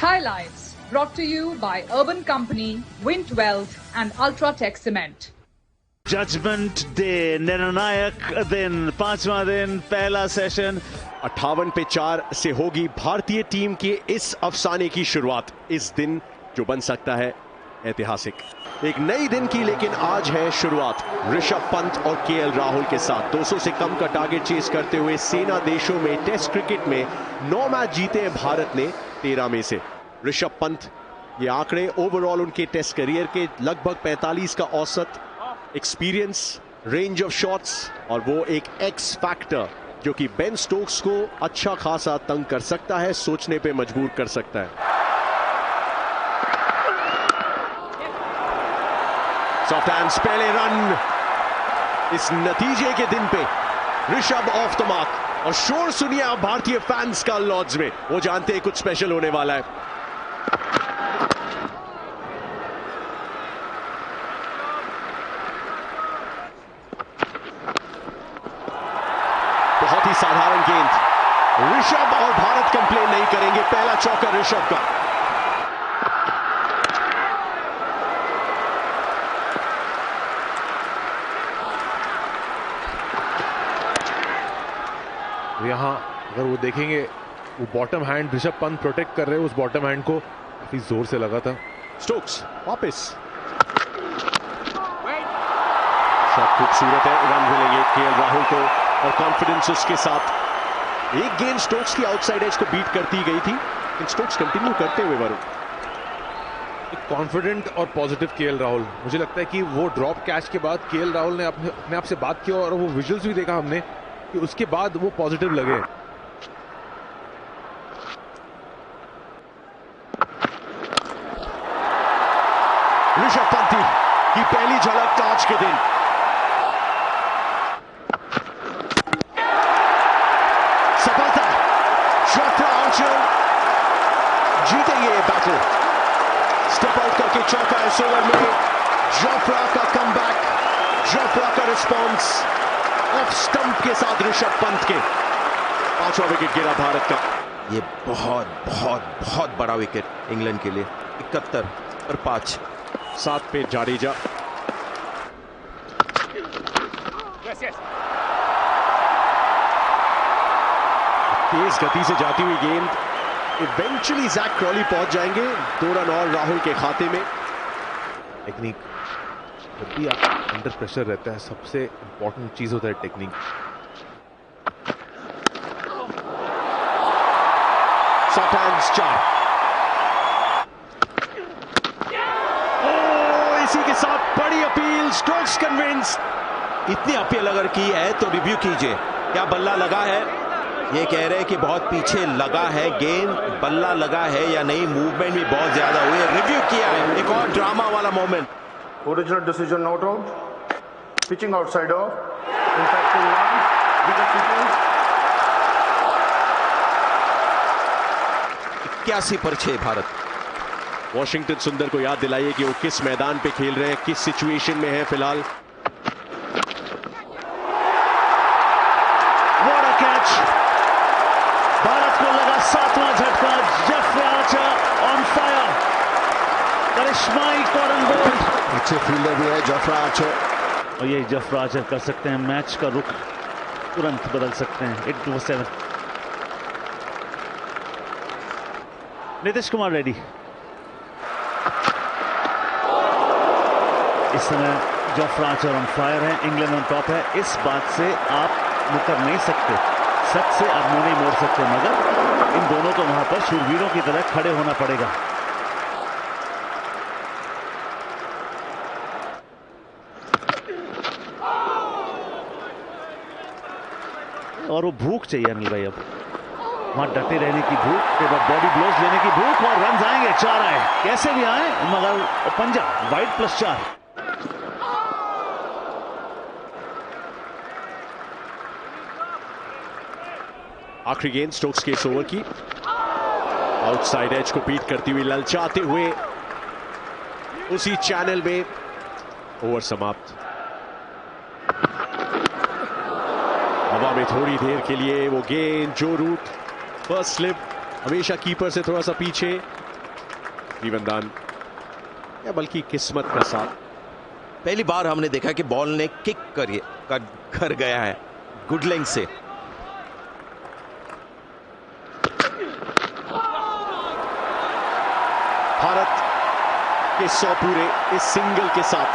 Highlights brought to you by Urban Company, Wind Wealth and Ultratech Cement. Judgement day, निर्णायक दिन, पांचवा दिन, पहला सेशन। 58 पे 4 से होगी भारतीय टीम की इस अफसाने की शुरुआत। इस दिन जो बन सकता है ऐतिहासिक, एक नई दिन की, लेकिन आज है शुरुआत ऋषभ पंत और केएल राहुल के साथ। 200 से कम का टारगेट चेस करते हुए सेना देशों में टेस्ट क्रिकेट में 9 मैच जीते हैं भारत ने 13 में से। ऋषभ पंत, ये आंकड़े ओवरऑल उनके टेस्ट करियर के लगभग 45 का औसत, एक्सपीरियंस, रेंज ऑफ शॉट्स और वो एक एक्स फैक्टर जो कि बेन स्टोक्स को अच्छा खासा तंग कर सकता है, सोचने पे मजबूर कर सकता है। सॉफ्ट हैंड्स, पहले रन इस नतीजे के दिन पे ऋषभ ऑफ द मार्क। और शोर सुनिए आप भारतीय फैंस का लॉर्ड्स में, वो जानते हैं कुछ स्पेशल होने वाला है। बहुत ही साधारण गेंद, ऋषभ और भारत कंप्लेन नहीं करेंगे। पहला चौका ऋषभ का। यहां अगर वो देखेंगे, वो bottom hand Rishabh Pant protect कर रहे हैं, उस बॉटम हैंड को काफी जोर से लगा था। स्टोक्स वापस, शॉट खूबसूरत है, रन मिलेंगे केएल राहुल को और कॉन्फिडेंस उसके साथ। एक गेंद स्टोक्स की आउटसाइड एज को बीट करती गई थी, लेकिन स्टोक्स कंटिन्यू करते हुए वरुण। एक कॉन्फिडेंट और पॉजिटिव केएल राहुल, मुझे लगता है कि वो ड्रॉप कैच के बाद केएल राहुल ने अपने आप से बात की और वो विजुअल्स भी देखा हमने कि उसके बाद वो पॉजिटिव लगे। ऋषभ पंत की पहली झलक आज के दिन। सफलता, जोफ्रा आर्चर जीतेंगे ये बैटल। स्टेप आउट करके चौका इस ओवर में। जोफ्रा का कमबैक, जोफ्रा का रिस्पॉन्स ऑफ स्टंप के साथ ऋषभ पंत के 5वां विकेट गिरा भारत का। ये बहुत बहुत बहुत बड़ा विकेट इंग्लैंड के लिए। 71 और 5। 7 पे जाडेजा। तेज गति से जाती हुई गेंद, इवेंचुअली जैक क्रॉली पहुंच जाएंगे। 2 रन और राहुल के खाते में। टेक्निक, जब भी आप अंडर प्रेशर रहता है सबसे इंपॉर्टेंट चीज होता है टेक्निक। Soft hands 4। इसी के साथ बड़ी अपील, स्टोक्स कन्विंस। इतनी अपील अगर की है तो रिव्यू कीजिए, क्या बल्ला लगा है? ये कह रहे हैं कि बहुत पीछे लगा है गेंद, बल्ला लगा है या नहीं, मूवमेंट भी बहुत ज्यादा हुई है, रिव्यू किया है। एक और ड्रामा वाला moment. Original decision not out. Pitching outside off. Impacting line. Wicket keeping. 81 पर 6 भारत। वॉशिंगटन सुंदर को याद दिलाइए कि वो किस मैदान पे खेल रहे हैं, किस सिचुएशन में है फिलहाल। What a catch! भारत को लगा 7वां झटका। जोफ्रा आर्चर ऑन फायर, करिश्माई कॉर्नर बॉल। अच्छे फील्डर भी है जोफ्रा आर्चर, और ये जोफ्रा आर्चर कर सकते हैं, मैच का रुख तुरंत बदल सकते हैं। 8-7। नीतीश कुमार रेड्डी। इस समय जोफ्रा आर्चर ऑन फायर है, इंग्लैंड ऑन टॉप है। इस बात से आप मुकर नहीं सकते, सच से आप मुंह नहीं मोड़ सकते, मगर इन दोनों को वहां पर शूरवीरों की तरह खड़े होना पड़ेगा। और वो भूख चाहिए अनिल भाई, अब वहां डटे रहने की भूख, बॉडी ब्लोज लेने की भूख, और रन आएंगे। 4 आए, कैसे भी आए, मगर पंजा वाइड +4। आखिरी गेंद स्टोक्स के इस ओवर की, आउटसाइड एज को बीट करती हुई ललचाते हुए उसी चैनल में ओवर समाप्त। हवा में थोड़ी देर के लिए वो गेंद, जो रूट, फर्स्ट स्लिप, हमेशा कीपर से थोड़ा सा पीछे, जीवनदान या बल्कि किस्मत का साथ। पहली बार हमने देखा कि बॉल ने किक कर गया है गुड लेंथ से। भारत के 100 पूरे इस सिंगल के साथ,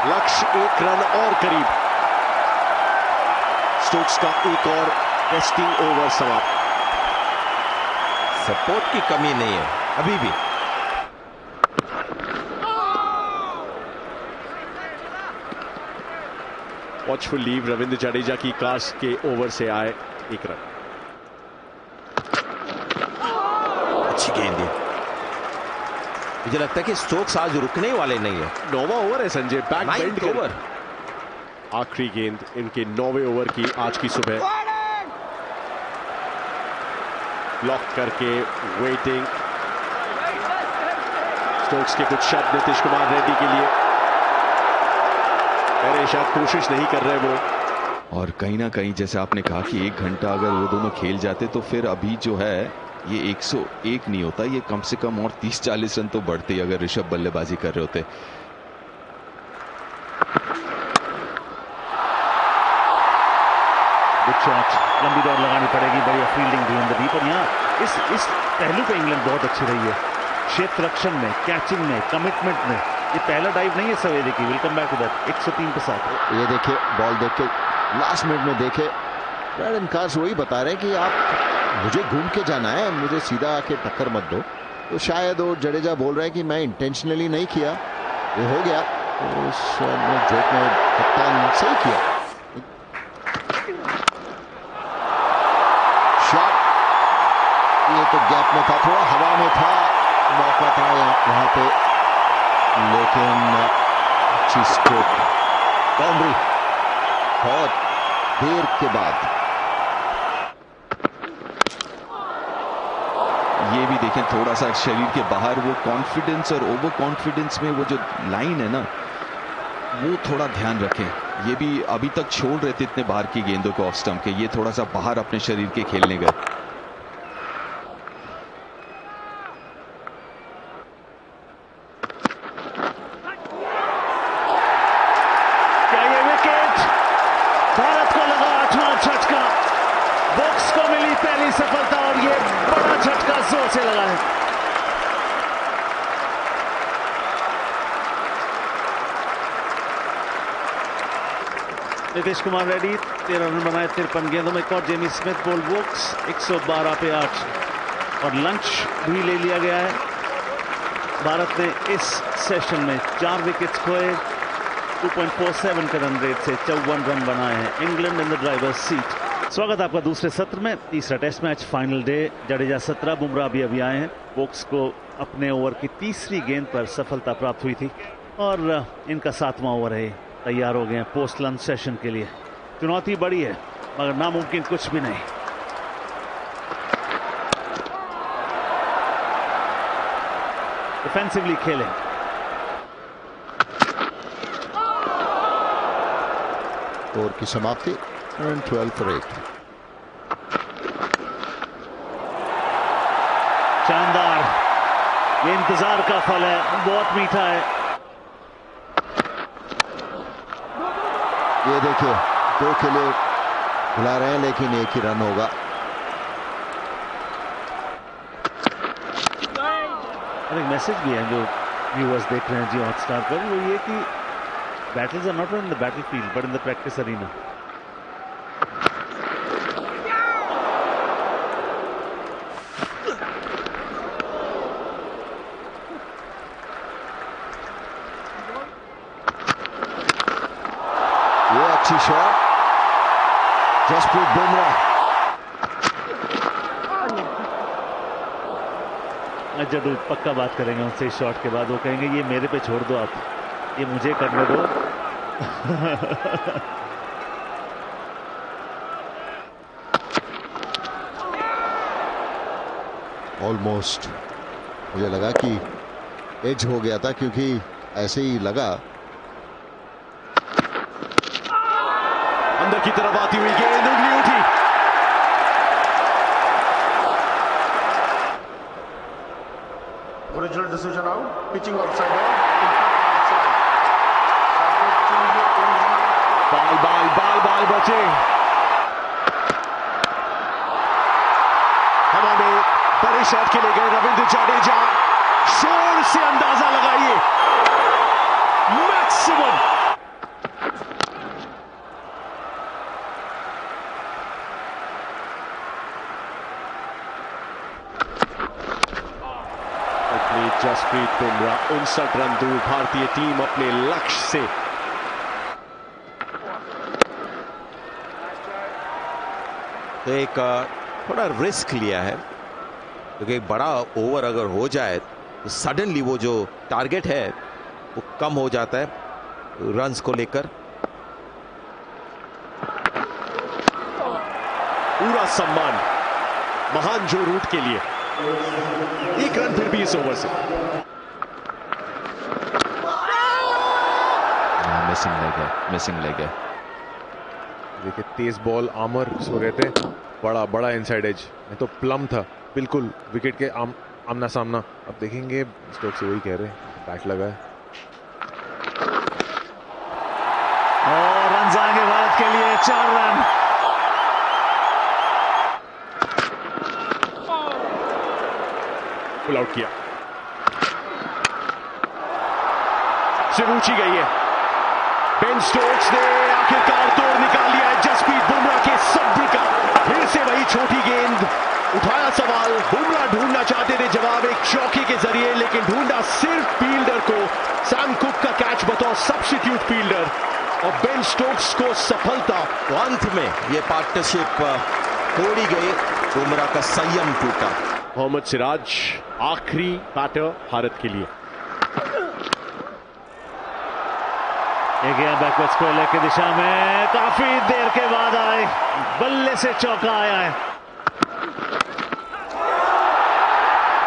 लक्ष्य 1 रन और करीब। स्टोक्स का एक और टेस्टिंग ओवर समाप्त। सपोर्ट की कमी नहीं है अभी भी। वॉचफुल लीव रविंद्र जडेजा की कास्ट के ओवर से आए 1 रन। अच्छी गेंद है। मुझे लगता है कि स्टोक्स आज रुकने वाले नहीं है। 9वां ओवर है संजय, बैक बेंड ओवर। आखिरी गेंद इनके 9वें ओवर की आज की सुबह। ब्लॉक करके वेटिंग। स्टोक्स के कुछ शब्द नीतीश कुमार रेड्डी के लिए, अरे शायद कोशिश नहीं कर रहे वो। और कहीं ना कहीं जैसे आपने कहा कि 1 घंटा अगर वो दोनों खेल जाते तो फिर अभी जो है ये 101 नहीं होता, ये कम से कम और 30-40 रन तो बढ़ते अगर ऋषभ बल्लेबाजी कर रहे होते। गुड शॉट, लंबी दौड़ लगानी पड़ेगी, बढ़िया फील्डिंग भी इन द डीप। और यहाँ इस पहलू पे इंग्लैंड बहुत अच्छी रही है, क्षेत्र रक्षण में, कैचिंग में, कमिटमेंट में। ये पहला डाइव नहीं है सवेरे की। Will come back to that. 103 के साथ ये देखिए बॉल देख के लास्ट मिनट में देखे ब्रैडन कार्स वही बता रहे हैं कि आप मुझे घूम के जाना है, मुझे सीधा आके टक्कर मत दो। तो शायद वो जडेजा बोल रहा है कि मैं इंटेंशनली नहीं किया, ये हो गया। तो उस जोक में कप्तान सही किया। शॉट ये तो गैप में था, थोड़ा हवा में था, मौका था वहां पे, लेकिन अच्छी स्ट्रोक, बाउंड्री बहुत देर के बाद। ये भी देखें थोड़ा सा शरीर के बाहर वो कॉन्फिडेंस और ओवर कॉन्फिडेंस में वो जो लाइन है ना, वो थोड़ा ध्यान रखें। ये भी अभी तक छोड़ रहे थे इतने बाहर की गेंदों को ऑफ स्टंप के, ये थोड़ा सा बाहर अपने शरीर के खेलने गए। क्या ये विकेट? भारत को लगा 8वां झटका, बॉक्स को मिली पहली सफलता और ये बड़ा झटका जोर से लगा है। नीतीश कुमार रेड्डी 13 रन बनाए 53 गेंदों में। एक और जेमी स्मिथ बोल्ड वॉक्स 112 पे 8 और लंच भी ले लिया गया है। भारत ने इस सेशन में 4 विकेट्स खोए, 2.47 के रन रेट से 54 रन बनाए हैं। England in the driver's seat. स्वागत आपका दूसरे सत्र में। तीसरा test match final day. Jadeja 17, Bumrah भी अभी आए हैं। वोक्स को अपने ओवर की तीसरी गेंद पर सफलता प्राप्त हुई थी और इनका 7वां ओवर है। तैयार हो गए हैं पोस्ट लंच सेशन के लिए। चुनौती बड़ी है मगर नामुमकिन कुछ भी नहीं। डिफेंसिवली खेलें। ओवर की समाप्ति 12 for 8। शानदार, ये इंतजार का फल है, बहुत मीठा है। ये देखिए 2 के लिए बुला रहे हैं लेकिन 1 ही रन होगा। और एक मैसेज भी है जो व्यूअर्स देख रहे हैं जी हॉटस्टार पर, वो ये कि battles are not in the battlefield but in the practice arena. ये अच्छी शॉट, जसप्रीत बुमराह। जब पक्का बात करेंगे उनसे इस शॉट के बाद, वो कहेंगे ये मेरे पे छोड़ दो आप, ये मुझे करने दो। ऑलमोस्ट मुझे लगा कि एज हो गया था क्योंकि ऐसे ही लगा। अंदर की तरफ आती हुई गेंद उंगली उठी। original decision out. Pitching outside off. Outside. बाल बचे। हवा में बड़े शॉट के लिए गए रविंद्र जडेजा। शोर से अंदाजा लगाइए, मैक्सिमम। जसप्रीत बुमराह 59 रन दूर, भारतीय टीम अपने लक्ष्य से। तो एक थोड़ा रिस्क लिया है, क्योंकि एक बड़ा ओवर अगर हो जाए तो सडनली वो जो टारगेट है वो कम हो जाता है रन्स को लेकर। पूरा सम्मान महान जो रूट के लिए। एक रन फिर भी इस ओवर से। मिसिंग लेग है। देखिए तेज बॉल, आमर इसको कहते हैं, बड़ा इनसाइड एज, नहीं तो प्लम था बिल्कुल विकेट के आमना सामना। अब देखेंगे स्टोक्स वही कह रहे हैं, बैट लगा है और रन आएंगे भारत के लिए, 4 रन। पुल आउट किया, सिर्फ ऊंची गई है। बेन स्टोक्स ने आखिरकार तोड़ निकाल लिया है जसप्रीत बुमराह के सब्र का। फिर से वही छोटी गेंद, उठाया सवाल, बुमराह ढूंढना चाहते थे जवाब एक चौके के जरिए, लेकिन ढूंढा सिर्फ फील्डर को। सैम कुक का कैच बतौर सब्स्टिट्यूट फील्डर और बेन स्टोक्स को सफलता। तो अंत में ये पार्टनरशिप तोड़ी गई, बुमराह का संयम टूटा। मोहम्मद सिराज आखिरी बैटर भारत के लिए। ये गया बैकवर्ड स्क्वायर लेग की दिशा में, काफी देर के बाद आए, बल्ले से चौका आया है।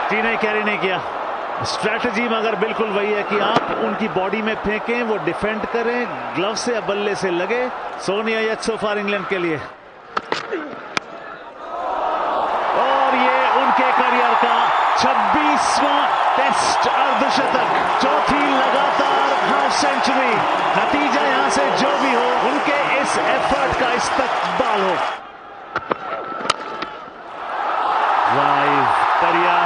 टी ने कैरी नहीं किया। स्ट्रैटेजी मगर बिल्कुल वही है कि आप उनकी बॉडी में फेंकें, वो डिफेंड करें, ग्लव से या बल्ले से लगे। सोनिया यच सो फार इंग्लैंड के लिए। और ये उनके करियर का 26वां टेस्ट अर्धशतक, चौथी लगातार हाफ सेंचुरी। नतीजा यहां से जो भी हो, उनके इस एफर्ट का इस्तकबाल हो। वाइव परिया,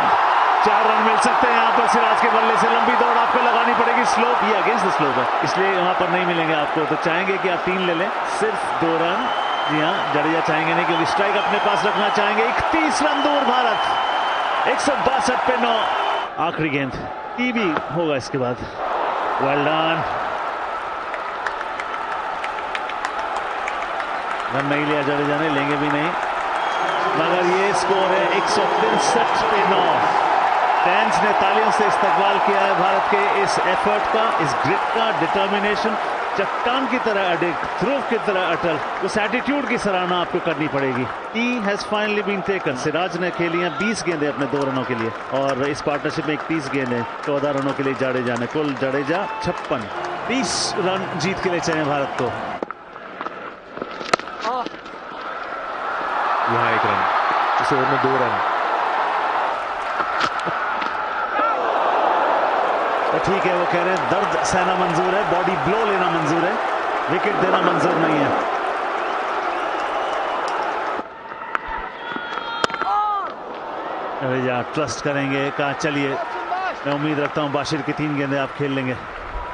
4 रन मिल सकते हैं यहां पर सिराज के बल्ले से। लंबी दौड़ आपको लगानी पड़ेगी, स्लोप ये अगेंस्ट द स्लोप है, इसलिए वहां पर नहीं मिलेंगे आपको। तो चाहेंगे कि आप 3 ले लें, सिर्फ 2 रन। जी हाँ, जडेजा चाहेंगे नहीं, क्योंकि स्ट्राइक अपने पास रखना चाहेंगे। 31 रन दूर भारत, 162 पे 9। आखिरी गेंद टीवी होगा इसके बाद। Well done. रन नहीं लिया जडेजा ने, लेंगे भी नहीं, मगर ये स्कोर है 163 पे 9। फैंस ने तालियों से इस्तकबाल किया है भारत के इस एफर्ट का, इस ग्रिट का, डिटर्मिनेशन, चट्टान की तरह अडिग, ध्रुव की तरह अटल। उस एटीट्यूड की सराहना आपको करनी पड़ेगी। Tea has finally been taken. Siraj ने खेली हैं 20 गेंदें अपने 2 रनों के लिए, और इस पार्टनरशिप में 31 गेंदें 14 रनों के लिए जडेजा ने। कुल जडेजा 56, 20 रन जीत के लिए चाहिए भारत को। यहाँ 1 रन, इस ओवर में 2 रन। तो ठीक है, वो कह रहे हैं दर्द सहना मंजूर है, बॉडी ब्लो लेना मंजूर है, विकेट देना मंजूर नहीं है। जडेजा ट्रस्ट करेंगे, कहा चलिए मैं उम्मीद रखता हूं बाशिर की 3 गेंदें आप खेल लेंगे।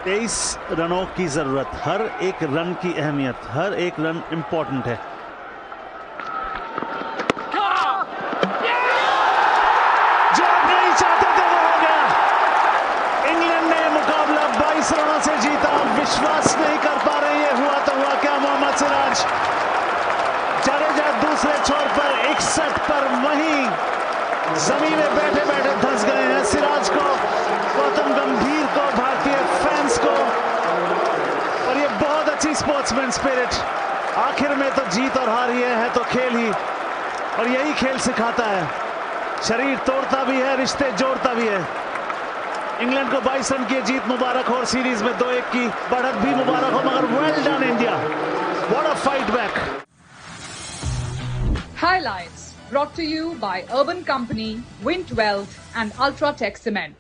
23 रनों की जरूरत, हर एक रन की अहमियत, हर एक रन इंपॉर्टेंट है। जो आप नहीं चाहते थे वो हो गया। इंग्लैंड ने मुकाबला 22 रनों से जीता। विश्वास नहीं कर पा रहे ये हुआ तो हुआ क्या। मोहम्मद सिराज, जडेजा दूसरे छोर पर 61 पर वहीं जमीन में बैठे बैठे धंस गए हैं। सिराज को, गौतम गंभीर को, भारतीय फैंस को, और ये बहुत अच्छी स्पोर्ट्समैन स्पिरिट। आखिर में तो जीत और हार ही है तो खेल ही, और यही खेल सिखाता है। शरीर तोड़ता भी है, रिश्ते जोड़ता भी है। इंग्लैंड को 22 रन की जीत मुबारक हो, और सीरीज में 2-1 की बढ़त भी मुबारक हो, मगर well done India, what a fight back. Highlights brought to you by Urban Company, Wind Wealth and Ultratech Cement.